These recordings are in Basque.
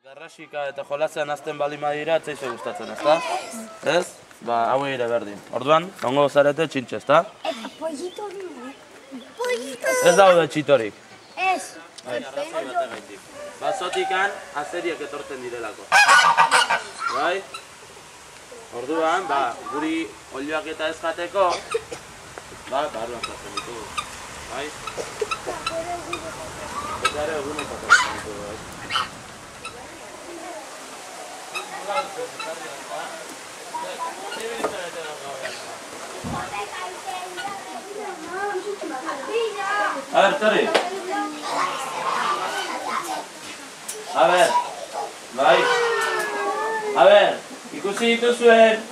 Garrasika eta jolasean azten bali madira, etzaizu gustatzen, ezta? Ez? Ba, hau ere berdin. Orduan, ongo zarete txintxe, ezta? Eta pollito du. Pollito! Ez daude txitorik. Ez. Arrazoi bategaitik. Basotikan azeriak etortzen direlako. Bai? Orduan, ba, guri olioak eta ez jateko, ba, barruan jatzen ditugu. Bai? Eta ere eguneko jatzen ditugu, bai? A ver, Tori. A ver. Bai. A ver, ikusi dituzuen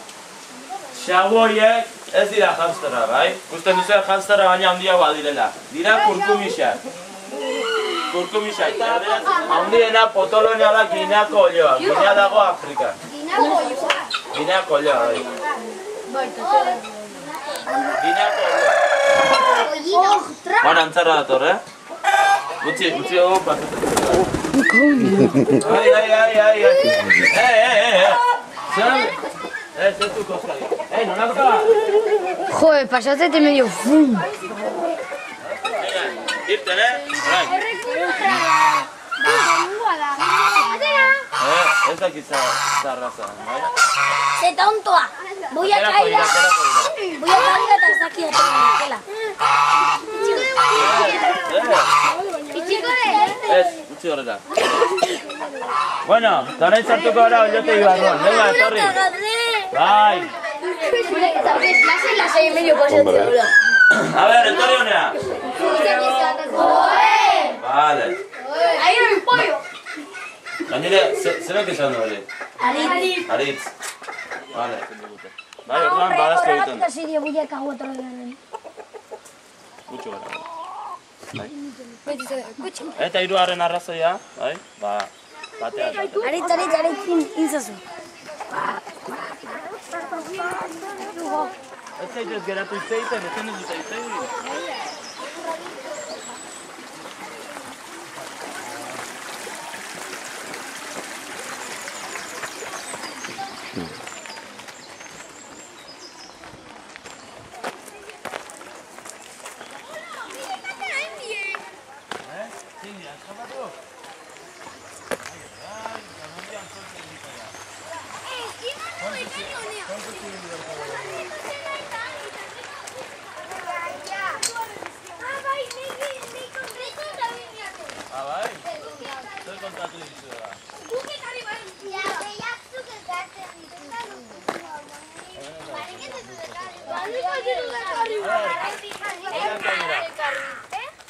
xaboiek ez dira hamstera, bai? Ikusten duzuen hamstera baina handiagoa direla. Dira kurkumisak. Kurkumisak. Handiena potolonia da Gineako olioa. Ginea dago Afrikan. Gineako olioa, bai. Gineako olioa. Bueno, antzarra dator, eh? Gutxi dugu pasatzen. Ai. Ez du koskari. Nolazka? Joder, pasatzete medio fum. Irten, Ez dakit zarraza, bai? Ze tontoa. Voy a caer eta ez dakit atera. Ez, utzi horreta. Bueno, tonei zartuko gara ollotegi barruan. Venga, etorri. Bai. Lasai medio pasatzea. A ver, etorri honea. Vale. Ahí no el pollo. Gainera, zerak esan du hori? Aritz. Vale. Bai, orduan badazko egiten. Gutxo gara. Eta hirugarren arrazoia, bai? Ba, batea. Aritz, intzazu. Ez zaitez geratu itzeiten, ez zen ez dut itzeiten.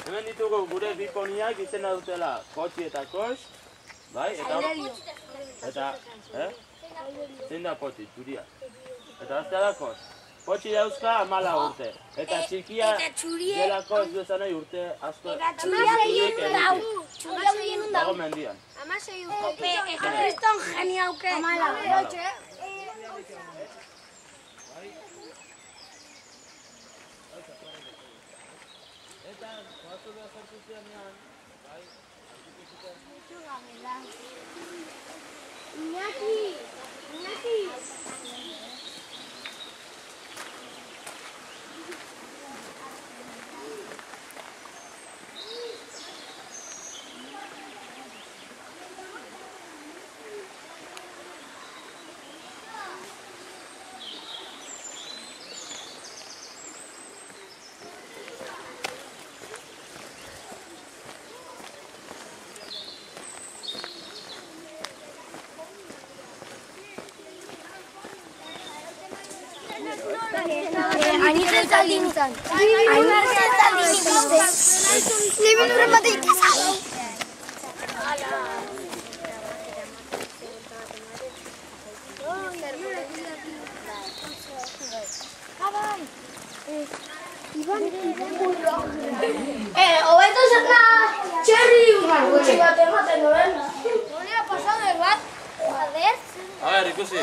Hemen ditugu gure bi poniak izena dutela Kotxi eta Kox, bai? Eta, zein da Potxi, txuria. Eta aztea da Kox. Potxi dauzka 14 urte. Eta txikia delako ez duzan nahi urte asko. Eta txuria egin dau. Dago mendian. Kriston geniauke. Eta, joatu behar zartu zenean, bai, Iñaki! Anitzen zaldintzen. Leben urren bat egitezak. Hobeto zena txerri urran gutxi bat ematen noren. Nolea pasado bat? A ver, ikusi.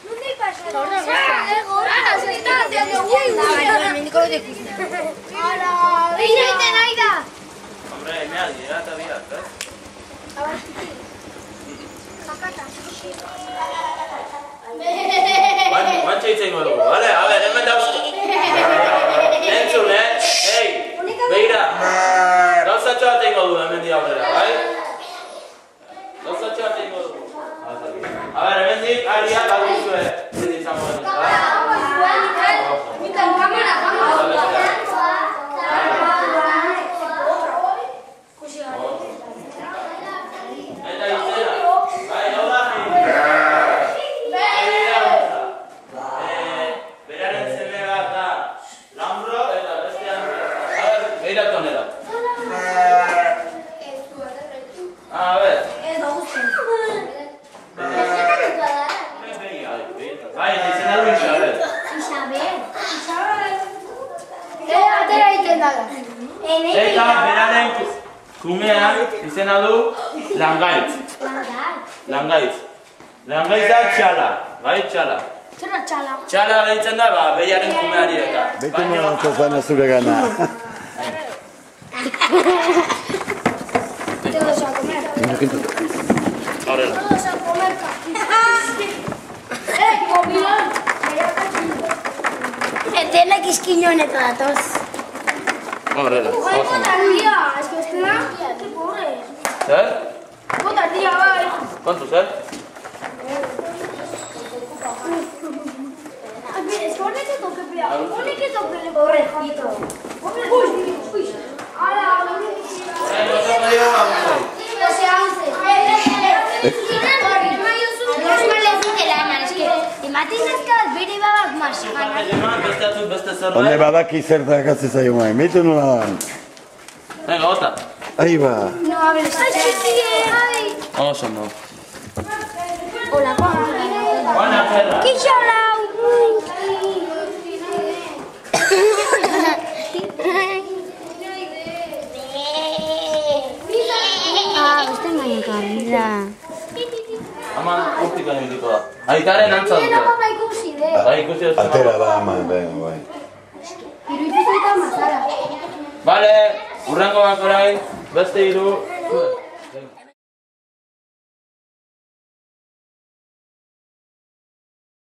¿Dónde pasa? Ahora se está haciendo Hombre, mea, llega eta biat, Guantxe itzengo dugu, bale? A ber, hemen dauzko. Entzun, Ei, begira. Gauzatxo bat eingo du hemen di aurrera, bai? Gauzatxo bat eingo du. A ber, hemen dik, aria, baduzue. Zer izango dut, bai? Eta izena, bai, hau da beraren zeme bat da Lambro eta bestean behiratu honera. A ber. Bai, izena du Isabel. Atera egiten dara. Eta beraren kumean izena du Langaitz. Langaitz. Langaitz da txala, bai txala. Zerra txala. Txala gehitzen da, behiaren kumeari eta. Beti nolako zana zure gana. Todos a comer. Horrela. Todos a comer. Mobilón. Denak izkinoenetan datoz. Horrela. Bota tía, es que espera. Qué pobre. Zer? Bota tía, bai. Kontu, zer? Honek ez toque pia. Honek ez toque le pobrecito. Uy. Ala. Honde badaki zer da gatzi zaio mai. Mitu nola dan. Venga, bota. Ahí va. No hables. Vamos a no. Hola, Juan. Buena perra. Ama, urtik gaino indiko da. Aitaren antza dute. Bai, ikusi dut. Atera da ama, bai. Bale, urrengo bak orain, beste hiru.